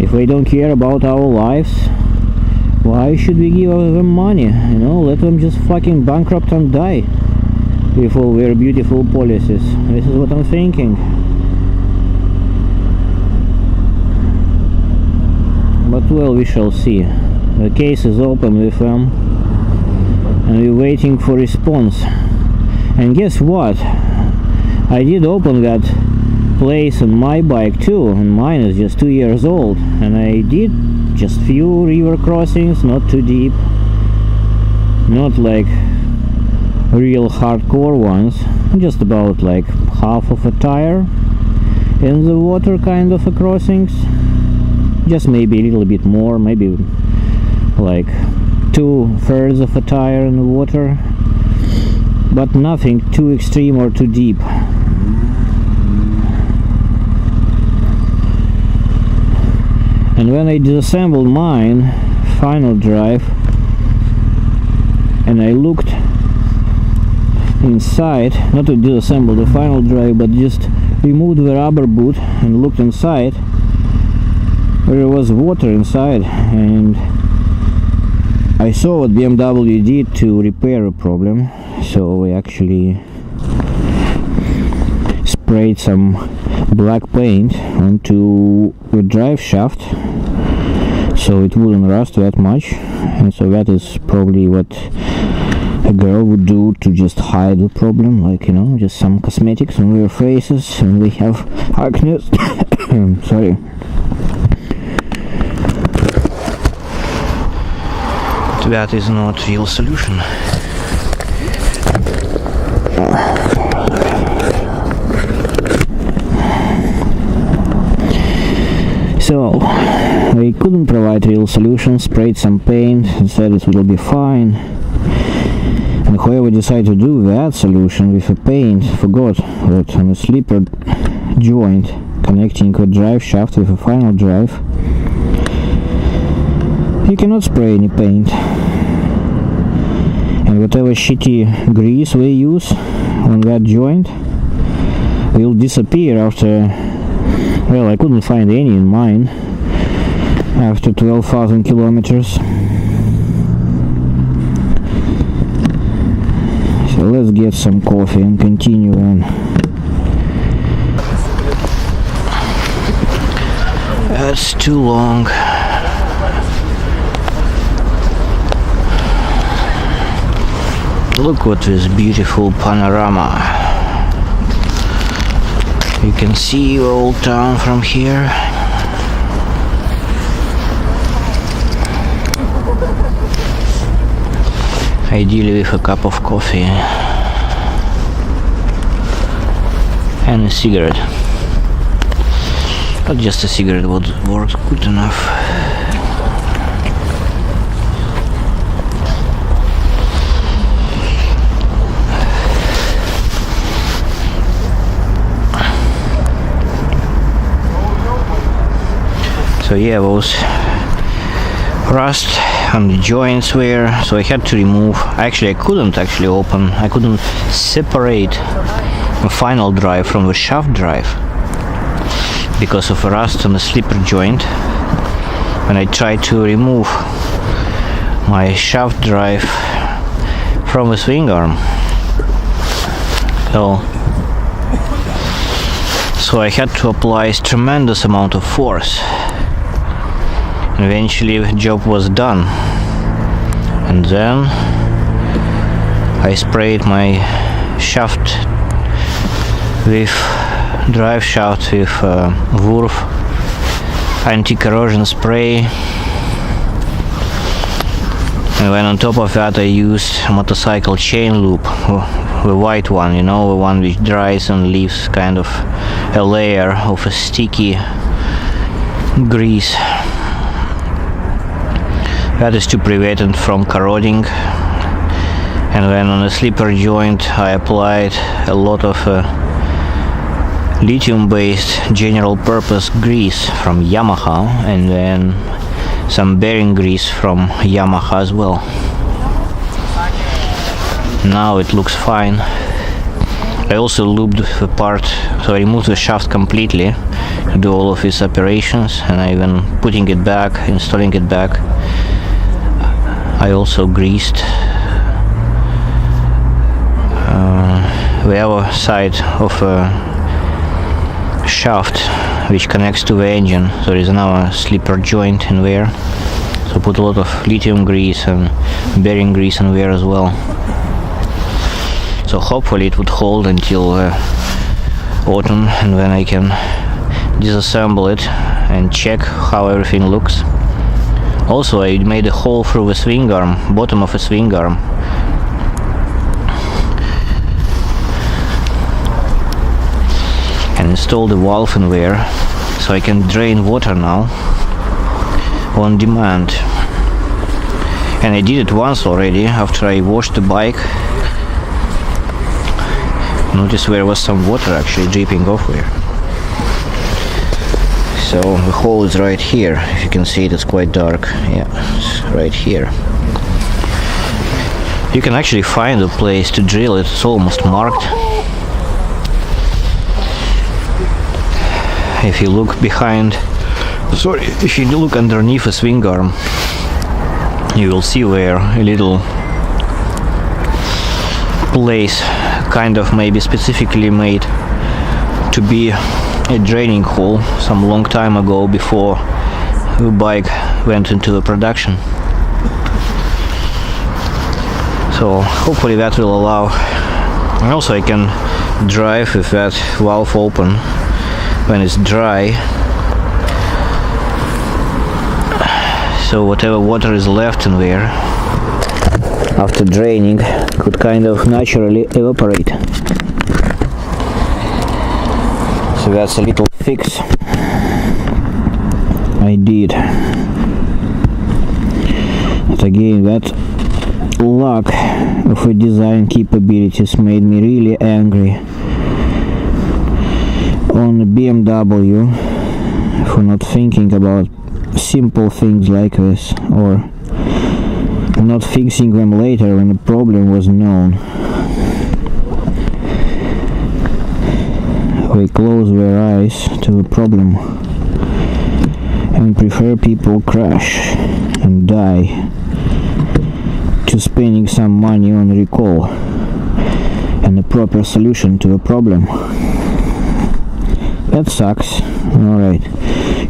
If they don't care about our lives, why should we give them money? You know, let them just fucking bankrupt and die. with all their beautiful policies. This is what I'm thinking. But well, we shall see. The case is open with them and we're waiting for response. And guess what? I did open that place on my bike too, and mine is just 2 years old, and I did just few river crossings, not too deep, not like real hardcore ones, just about like half of a tire in the water kind of a crossings, just maybe a little bit more, maybe like 2/3 of a tire in the water, but nothing too extreme or too deep. And when I disassembled mine final drive and I looked inside, not to disassemble the final drive, but just removed the rubber boot and looked inside, there was water inside, and I saw what BMW did to repair a problem. So we actually sprayed some black paint onto the drive shaft so it wouldn't rust that much, and so that is probably what a girl would do to just hide the problem, like, you know, just some cosmetics on their faces and they have acne. Sorry. That is not real solution. So they couldn't provide real solution, sprayed some paint and said it will be fine. And whoever decided to do that solution with the paint forgot that on a slipper joint connecting a drive shaft with a final drive, you cannot spray any paint. And whatever shitty grease we use on that joint will disappear after, well, I couldn't find any in mine after 12,000 kilometers. So let's get some coffee and continue on. That's too long. Look at this beautiful panorama. You can see old town from here. Ideally with a cup of coffee and a cigarette. But just a cigarette would work good enough. So yeah, those rust on the joints were, so I had to remove. I couldn't open, I couldn't separate the final drive from the shaft drive because of rust on the slipper joint. When I tried to remove my shaft drive from the swing arm, so I had to apply a tremendous amount of force. Eventually the job was done, and then I sprayed my shaft with drive shaft with Wurf anti-corrosion spray, and then on top of that I used a motorcycle chain loop, the white one, you know, the one which dries and leaves kind of a layer of a sticky grease. That is to prevent it from corroding. And then on the slipper joint I applied a lot of lithium-based general purpose grease from Yamaha, and then some bearing grease from Yamaha as well. Now it looks fine. I also lubed the part, so I removed the shaft completely to do all of these operations, and I even putting it back, installing it back, I also greased the other side of a shaft which connects to the engine. So there is another slipper joint in there. So put a lot of lithium grease and bearing grease in there as well. So hopefully it would hold until autumn, and then I can disassemble it and check how everything looks. Also, I made a hole through the swing arm, bottom of the swing arm. And installed a valve in there, so I can drain water now on demand. And I did it once already after I washed the bike. Notice there was some water actually dripping off there. So the hole is right here. If you can see it, it's quite dark. Yeah, it's right here. You can actually find a place to drill it. It's almost marked. If you look behind, if you look underneath the swing arm, you will see there a little place, kind of maybe specifically made to be a draining hole some long time ago, before the bike went into the production. So hopefully that will allow, and also I can drive with that valve open when it's dry, so whatever water is left in there after draining could kind of naturally evaporate. So that's a little fix I did. But again, that lack of a design capabilities made me really angry on BMW for not thinking about simple things like this, or not fixing them later when the problem was known. They close their eyes to the problem and prefer people crash and die to spending some money on recall and a proper solution to a problem. That sucks. Alright,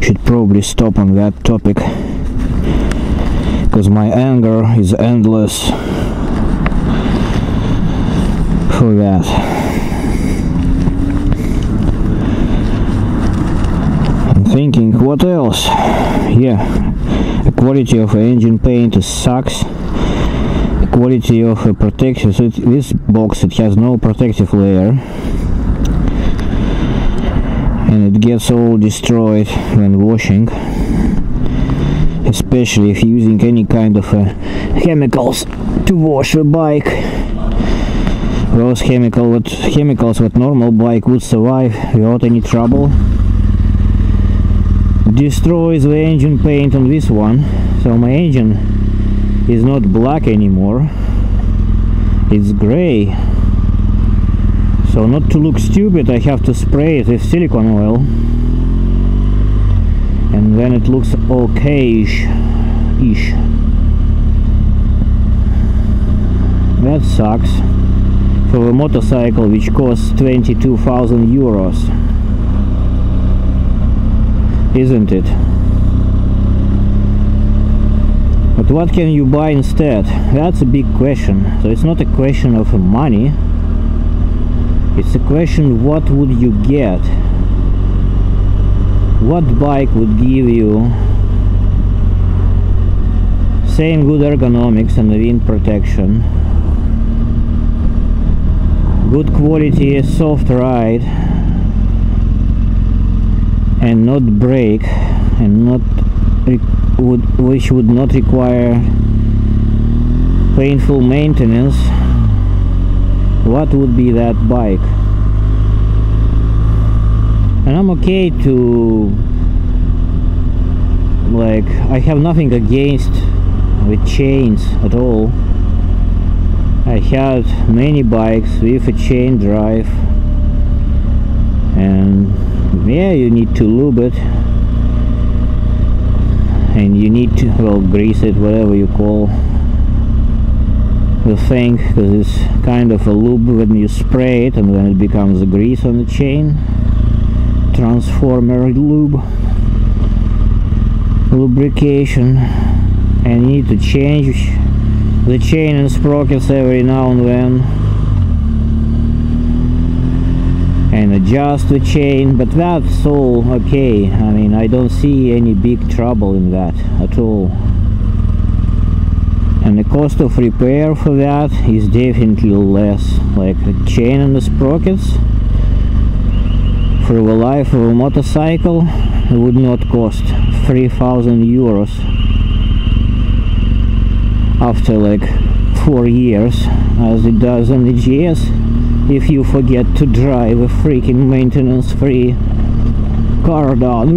should probably stop on that topic, because my anger is endless for that. I'm thinking, what else? Yeah, the quality of the engine paint sucks. The quality of the protection, so this box, it has no protective layer, and it gets all destroyed when washing, especially if using any kind of chemicals to wash the bike. Those chemicals that normal bike would survive without any trouble destroys the engine paint on this one. So my engine is not black anymore, it's gray. So not to look stupid, I have to spray it with silicone oil, and then it looks okay-ish. That sucks for a motorcycle which costs 22,000 euros, isn't it? But what can you buy instead? That's a big question. So it's not a question of money, it's a question, what would you get? What bike would give you same good ergonomics and wind protection, good quality soft ride, and not brake, and not which would not require painful maintenance? What would be that bike? And I'm okay to, like, I have nothing against with chains at all. I had many bikes with a chain drive, and yeah, you need to lube it, and you need to, well, grease it, whatever you call. the thing, because it's kind of a lube when you spray it, and then it becomes a grease on the chain. Transformer lube, lubrication, and you need to change the chain and sprockets every now and then, and adjust the chain, but that's all okay. I mean, I don't see any big trouble in that at all. And the cost of repair for that is definitely less. Like a chain and the sprockets for the life of a motorcycle would not cost 3,000 euros after like 4 years, as it does on the GS, if you forget to drive a freaking maintenance-free car down.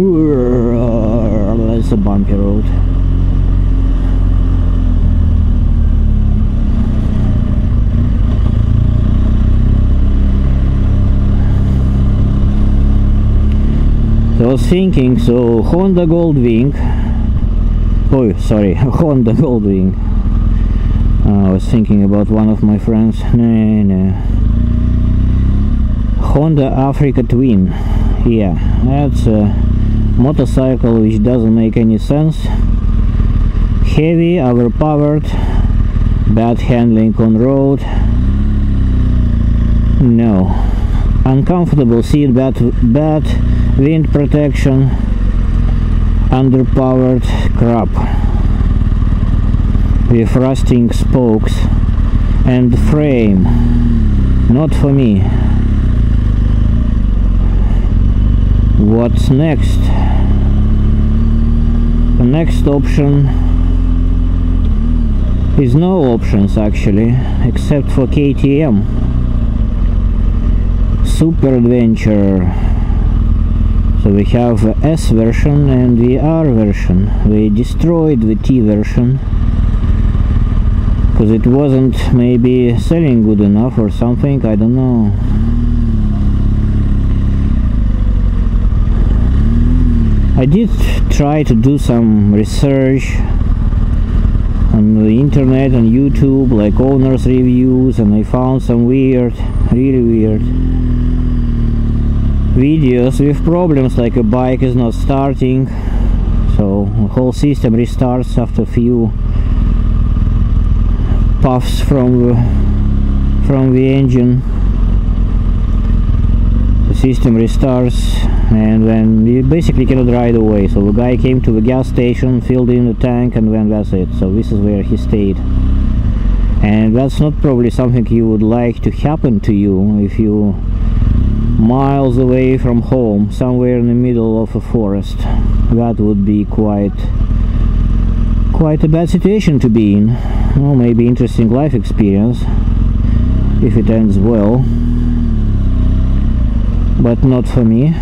That's a bumpy road. So I was thinking, so Honda Goldwing, Honda Goldwing. I was thinking about one of my friends. No. Honda Africa Twin. Yeah, that's a motorcycle which doesn't make any sense. Heavy, overpowered, bad handling on road. No. Uncomfortable seat, bad wind protection, underpowered crap with rusting spokes and frame. Not for me. What's next? The next option is no options actually, except for KTM Super Adventure. So we have the S version and the R version. We destroyed the T version because it wasn't maybe selling good enough or something, I don't know. I did try to do some research on the internet and YouTube, like owners' reviews, and I found some weird, really weird videos with problems, like a bike is not starting, so the whole system restarts after a few puffs from the engine. The system restarts, and then you basically cannot ride away. So the guy came to the gas station, filled in the tank, and then that's it. So this is where he stayed. And that's not probably something you would like to happen to you if you miles away from home, somewhere in the middle of a forest. That would be quite a bad situation to be in. Well, maybe interesting life experience if it ends well, but not for me.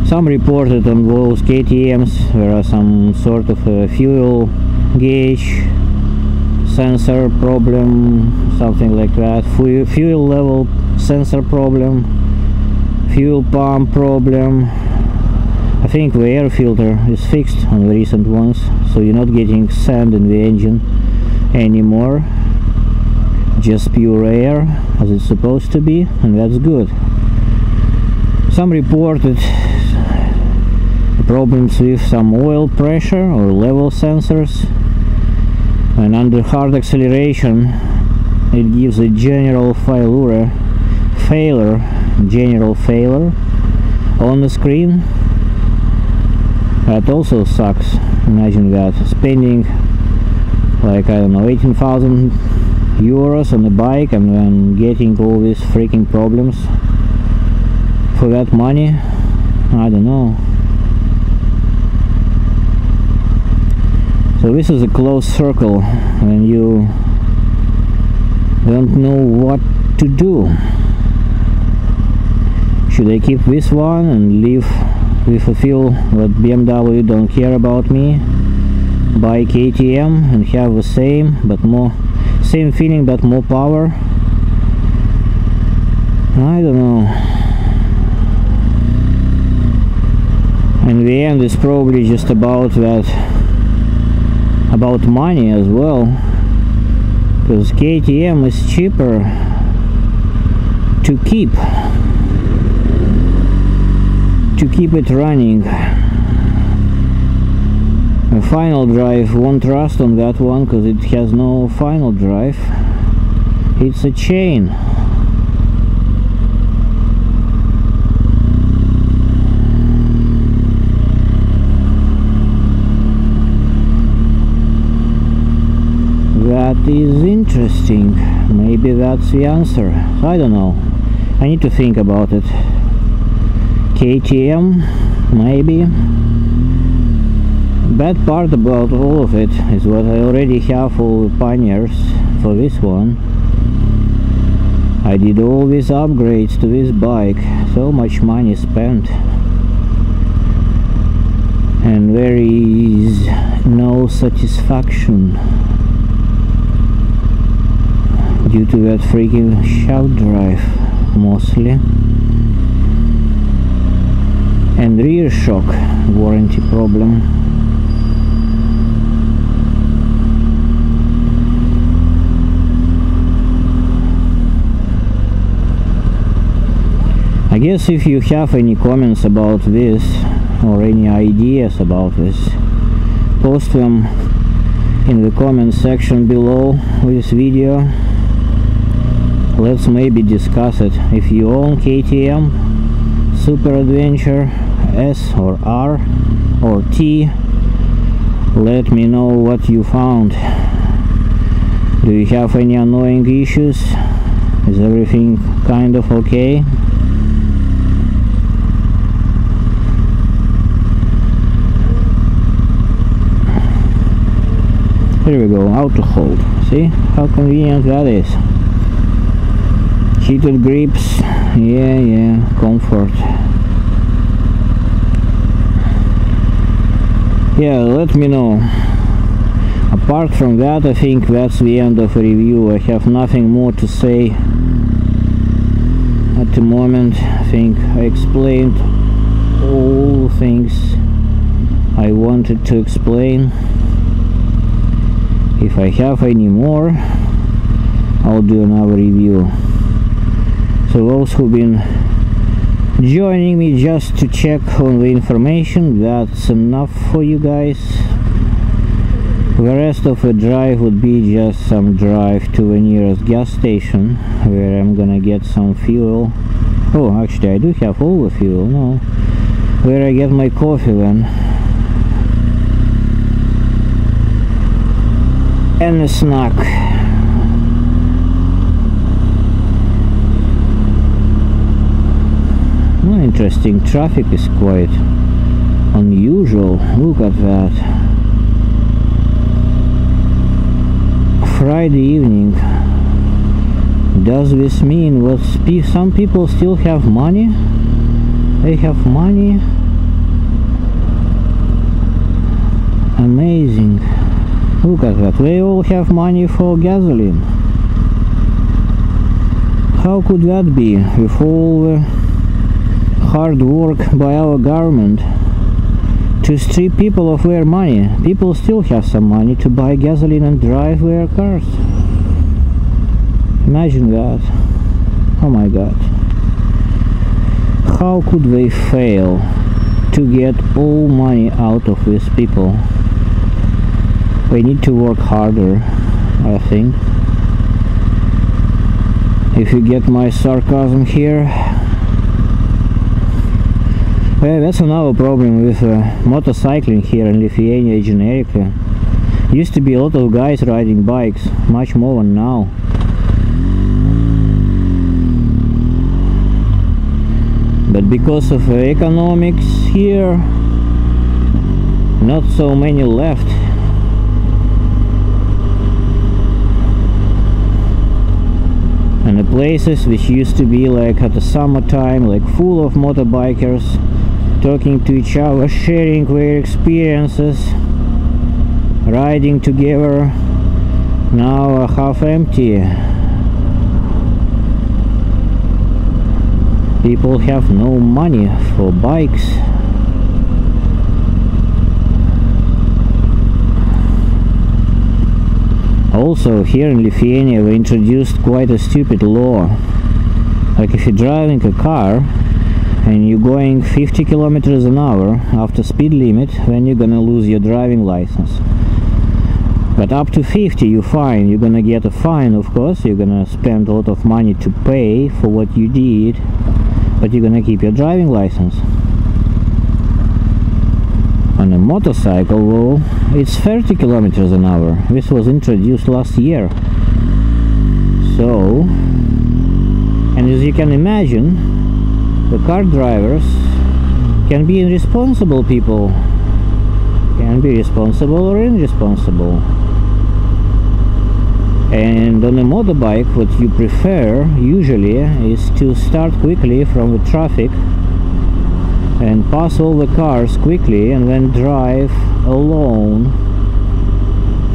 Some reported on those KTMs there are some sort of a fuel gauge sensor problem, something like that, fuel level sensor problem, fuel pump problem. I think the air filter is fixed on the recent ones, so you're not getting sand in the engine anymore, just pure air as it's supposed to be, and that's good. Some reported problems with some oil pressure or level sensors, and under hard acceleration it gives a general failure on the screen. That also sucks. Imagine that, spending like, I don't know, 18,000 euros on a bike and then getting all these freaking problems for that money. I don't know. So this is a closed circle when you don't know what to do. Should I keep this one and leave with a feel that BMW don't care about me, buy KTM and have the same feeling but more power? I don't know. In the end it's probably just about money as well. because KTM is cheaper to keep it running. A final drive won't trust on that one because it has no final drive. It's a chain. That is interesting. Maybe that's the answer. I don't know. I need to think about it. KTM, maybe. Bad part about all of it is what I already have all the pioneers for this one. I did all these upgrades to this bike, so much money spent, and there is no satisfaction due to that freaking shaft drive mostly, and rear shock warranty problem. I guess if you have any comments about this or any ideas about this, post them in the comment section below this video. Let's maybe discuss it. If you own KTM Super Adventure S or R or T, let me know what you found. Do you have any annoying issues? Is everything kind of okay? Here we go, auto hold. See how convenient that is. Heated grips, yeah, comfort. Yeah, let me know. Apart from that, I think that's the end of the review. I have nothing more to say at the moment. I think I explained all things I wanted to explain. If I have any more, I'll do another review. So those who've been joining me just to check on the information, that's enough for you guys. The rest of the drive would be just some drive to the nearest gas station where I'm gonna get some fuel. Oh, actually I do have all the fuel now. Where I get my coffee then. And a snack. Oh, interesting. Traffic is quite unusual. Look at that. Friday evening. Does this mean what some people still have money? They have money. Amazing. Look at that. They all have money for gasoline. How could that be with all the hard work by our government to strip people of their money? People still have some money to buy gasoline and drive their cars. Imagine that. Oh my god. How could they fail to get all money out of these people? They need to work harder, I think. If you get my sarcasm here. Well, that's another problem with motorcycling here in Lithuania generically. Used to be a lot of guys riding bikes, much more than now. But because of economics here, not so many left. And the places which used to be like at the summertime, like full of motorbikers talking to each other, sharing their experiences, riding together, now are half empty. People have no money for bikes. Also, here in Lithuania we introduced quite a stupid law. Like if you're driving a car and you're going 50 kilometers an hour after speed limit, then you're gonna lose your driving license. But up to 50 you're fine. You're gonna get a fine, of course. You're gonna spend a lot of money to pay for what you did, but you're gonna keep your driving license. On a motorcycle, well, it's 30 kilometers an hour. This was introduced last year. So, and as you can imagine, the car drivers can be irresponsible people. Can be responsible or irresponsible. And on a motorbike, what you prefer usually is to start quickly from the traffic and pass all the cars quickly and then drive alone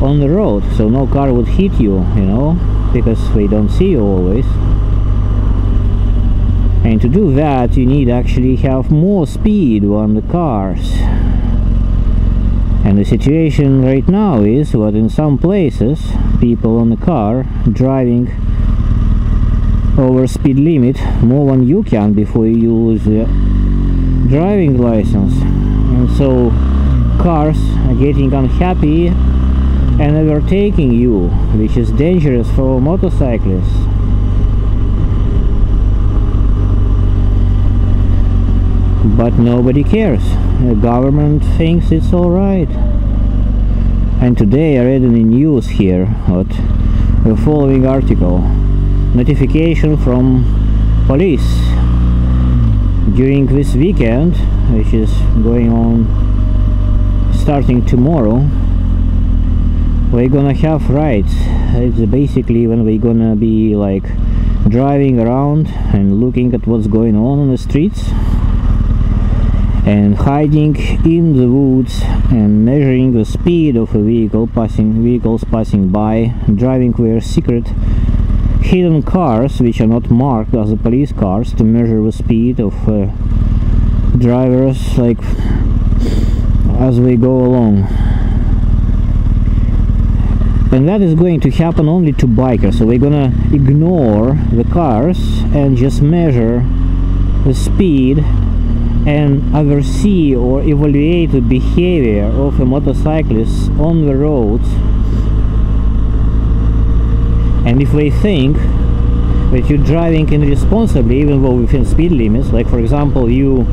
on the road, so no car would hit you, you know, because they don't see you always. And to do that you need actually have more speed on the cars. And the situation right now is that in some places people on the car driving over speed limit more than you can before you lose the driving license. And so cars are getting unhappy and overtaking you, which is dangerous for motorcyclists. But nobody cares. The government thinks it's alright. And today I read in the news here what the following article: notification from police during this weekend, which is going on starting tomorrow. We're gonna have rights. It's basically when we're gonna be like driving around and looking at what's going on the streets, and hiding in the woods and measuring the speed of a vehicles passing by, driving their secret hidden cars which are not marked as the police cars, to measure the speed of drivers like as we go along. And that is going to happen only to bikers, so we're gonna ignore the cars and just measure the speed and oversee or evaluate the behavior of a motorcyclist on the roads. And if they think that you're driving irresponsibly, even though within speed limits, like for example you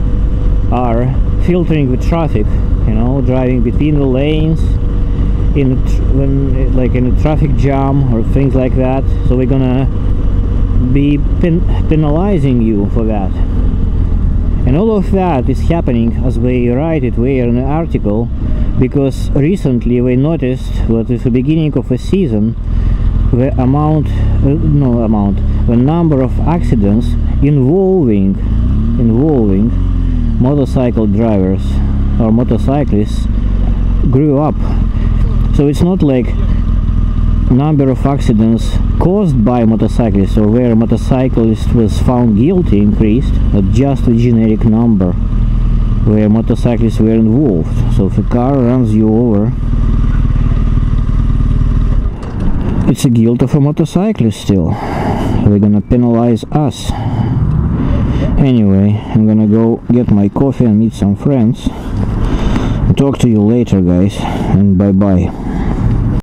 are filtering the traffic, you know, driving between the lanes in a traffic jam or things like that, so we're gonna be penalizing you for that. And all of that is happening, as we write it there in the article, because recently we noticed that at the beginning of the season the number of accidents involving motorcycle drivers or motorcyclists grew up. So it's not like number of accidents caused by motorcyclists or where a motorcyclist was found guilty increased, but just a generic number where motorcyclists were involved. So if a car runs you over, it's a guilt of a motorcyclist still. They're gonna penalize us. Anyway, I'm gonna go get my coffee and meet some friends. Talk to you later, guys, and bye bye.